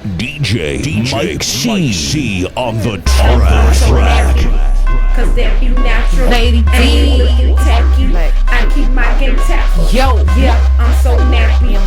DJ Mike C on the track. Cause that be natural. Lady D, looking tacky. I keep my game tackle. Yo, yeah, I'm so nappy.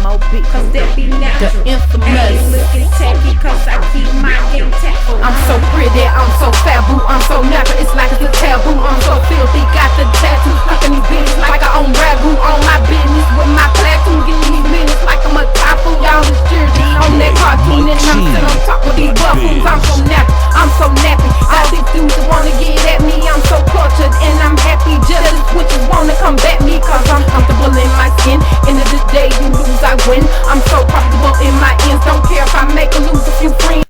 Cause that be natural. The infamous. I ain't looking tacky cause I keep my game tackle. I'm so pretty, I'm so fabu, I'm so natural, it's like it's a taboo. I'm so filthy, got the tattoo, stuck in these bitches like I own ragu. On my business with my platoon, getting these minutes like I'm a typhoon. Y'all is jersey on that cartoon, and I'm sitting on top of these buffoons. I'm so nappy, I'm so nappy. All these dudes that wanna get at me, I'm so cultured and I'm happy. Jealous witches wanna come back me, cause I'm comfortable in my skin. End of the day, you lose, I win. I'm so comfortable in my ends, don't care if I make or lose a few friends.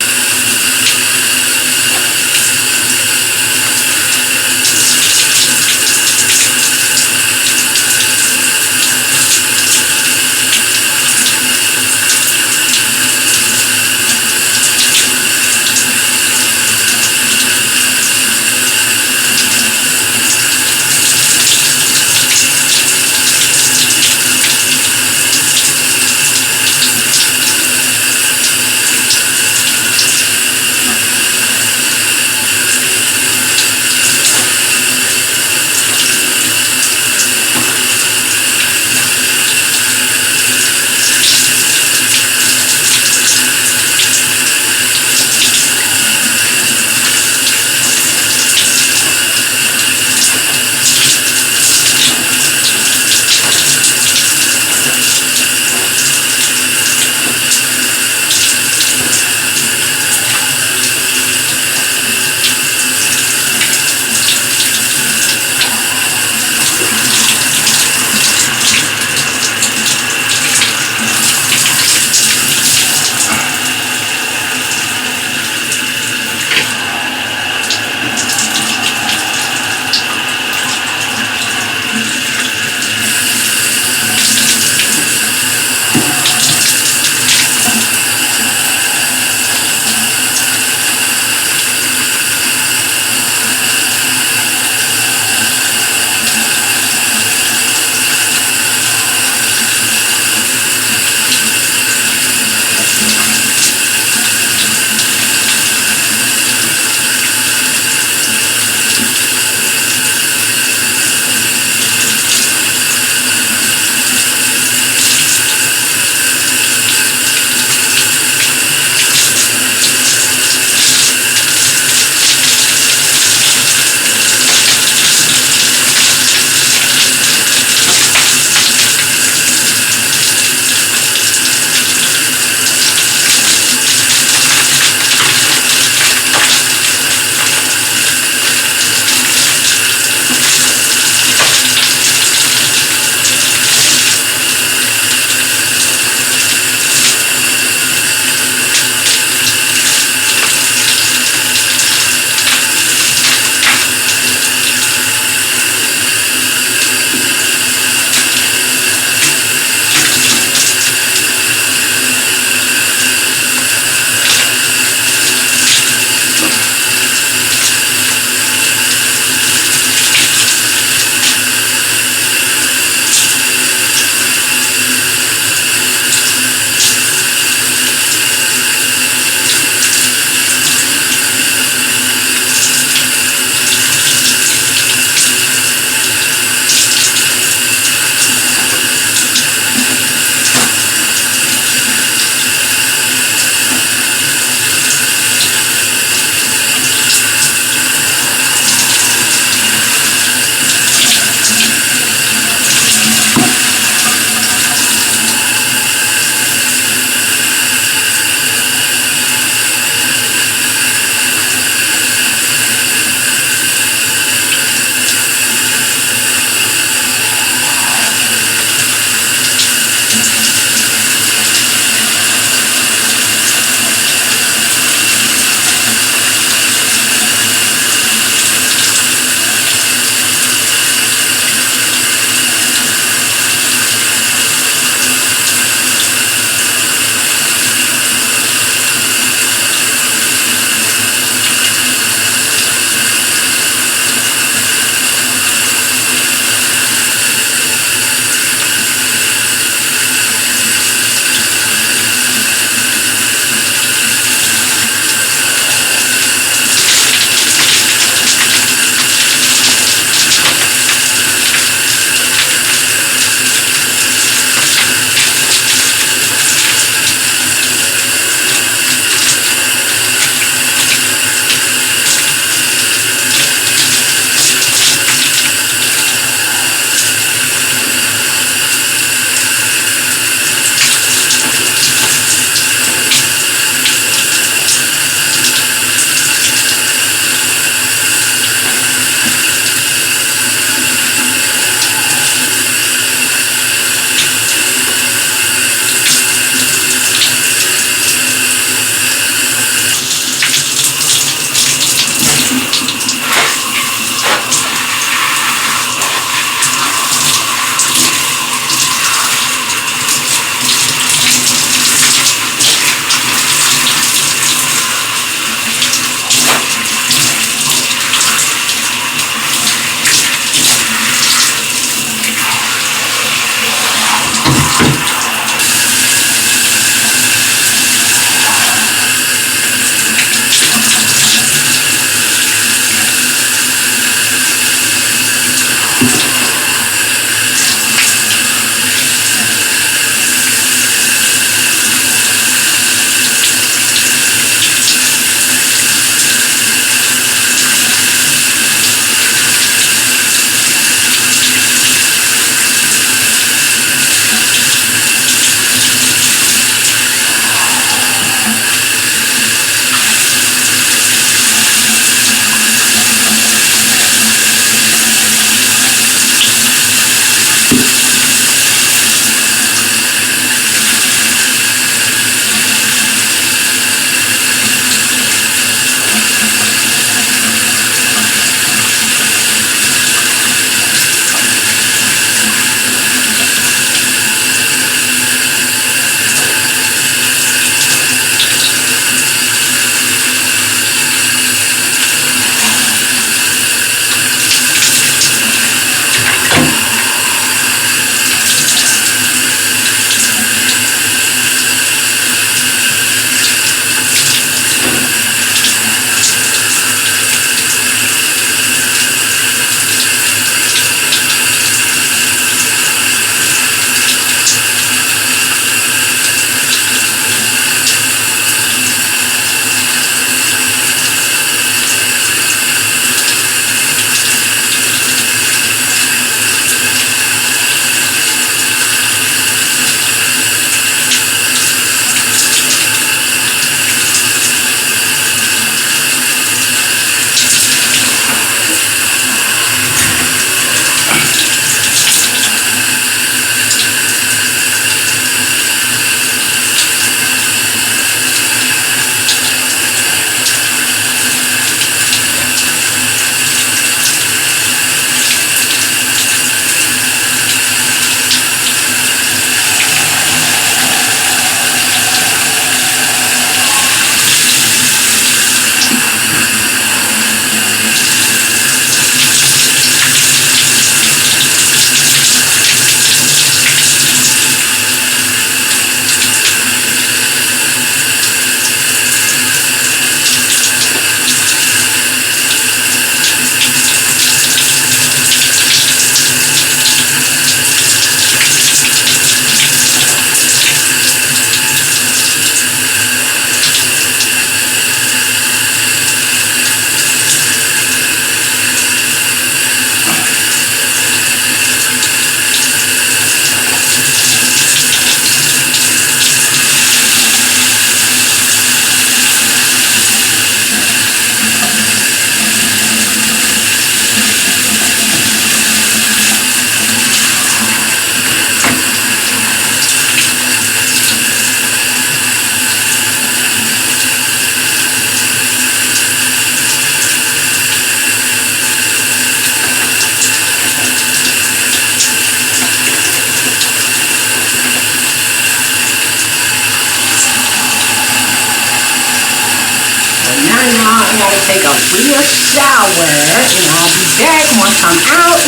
y'all. I gotta take a real shower, and I'll be back once I'm out.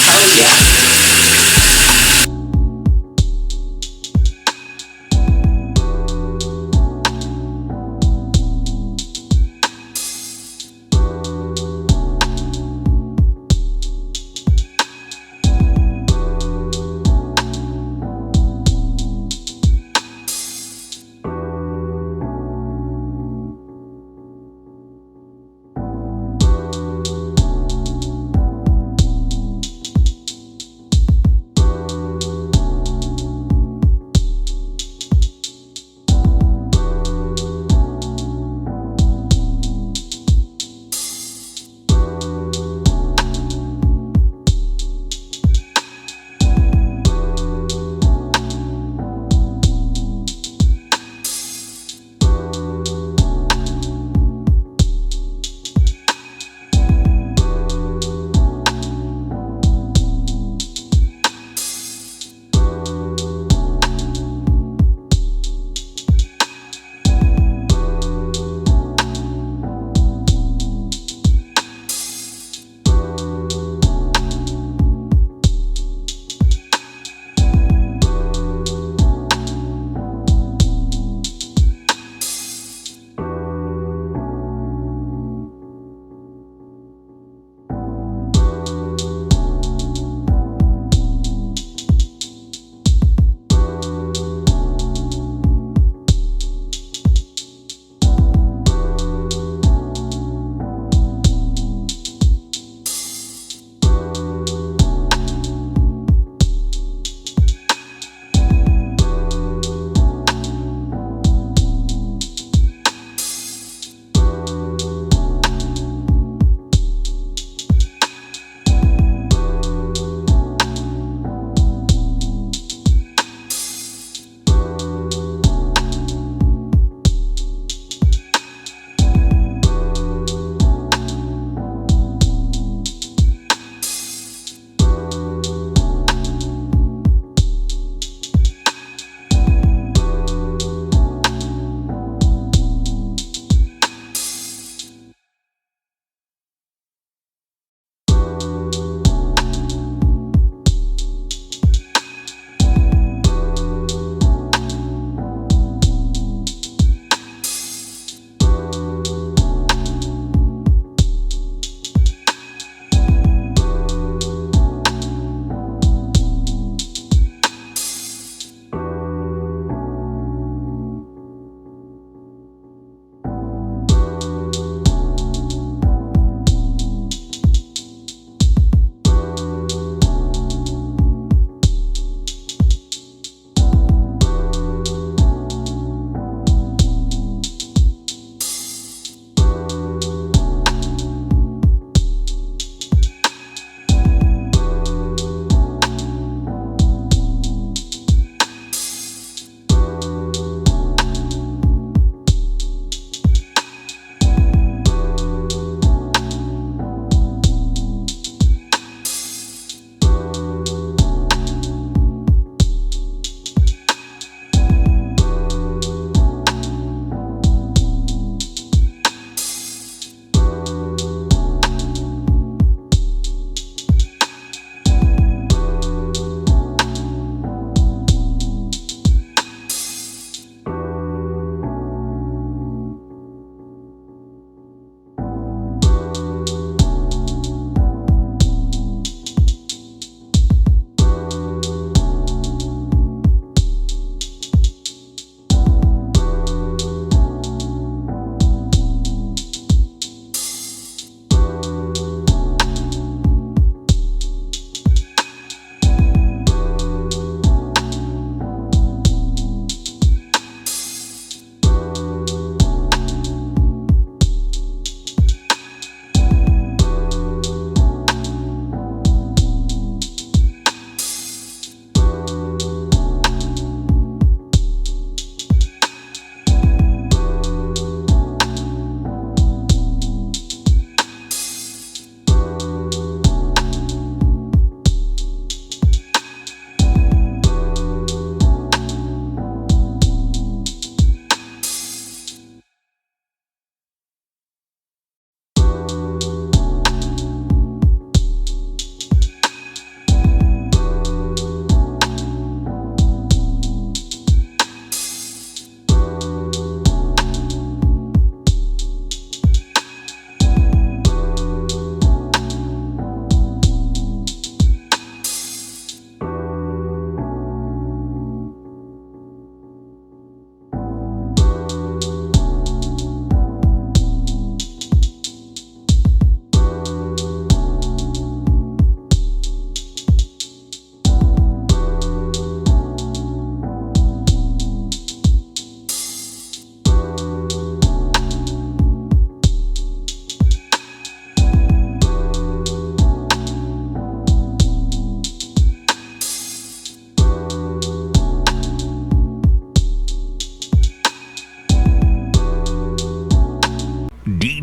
Oh yeah.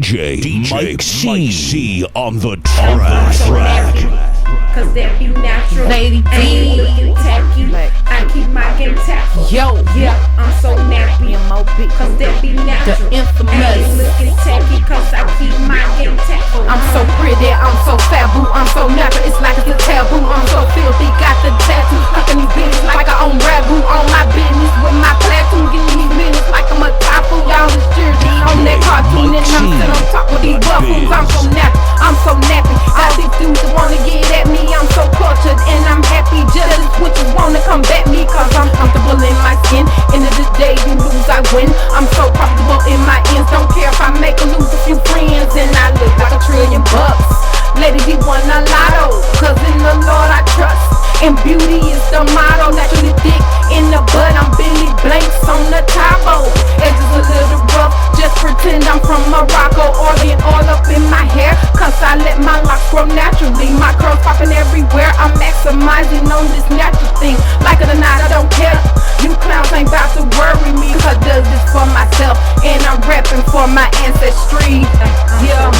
DJ Mike C on the I'm so track. nappy, cause that be natural. Lady I ain't D. looking tacky. I keep my game tactful. Yo, Yeah, I'm so nappy, M.O.B. cause that be natural. The infamous. I ain't looking tacky, cause I keep my game tactful. I'm so pretty, I'm so faboo, I'm so natural, it's like it's a taboo. I'm so filthy, got the tattoo, fucking these bitches like I own ragu. On my business with my platoon, getting these minutes like I'm a typhoon. Y'all is cheering on that cartoon, and I'm sitting on top of these buffoons. I'm so nappy, I'm so nappy. All these dudes that wanna get at me, I'm so cultured and I'm happy. Jealous switches wanna combat me, cause I'm comfortable in my skin. End of the day, you lose, I win. I'm so comfortable in my ends, don't care if I make or lose a few friends, and I look like $1 trillion. Lady D won a lotto, cause in the Lord I trust, and beauty is the motto. Naturally thick in the butt, I'm Billy Blanks on the Tabo. Edges a little rough, just pretend I'm from Morocco. Organ all up in my hair, cause I let my locks grow naturally. My curls popping everywhere, I'm maximizing on this natural thing. Like it or not, I don't care. You clowns ain't about to worry me, cause I does this for myself, and I'm rapping for my ancestry. Yeah.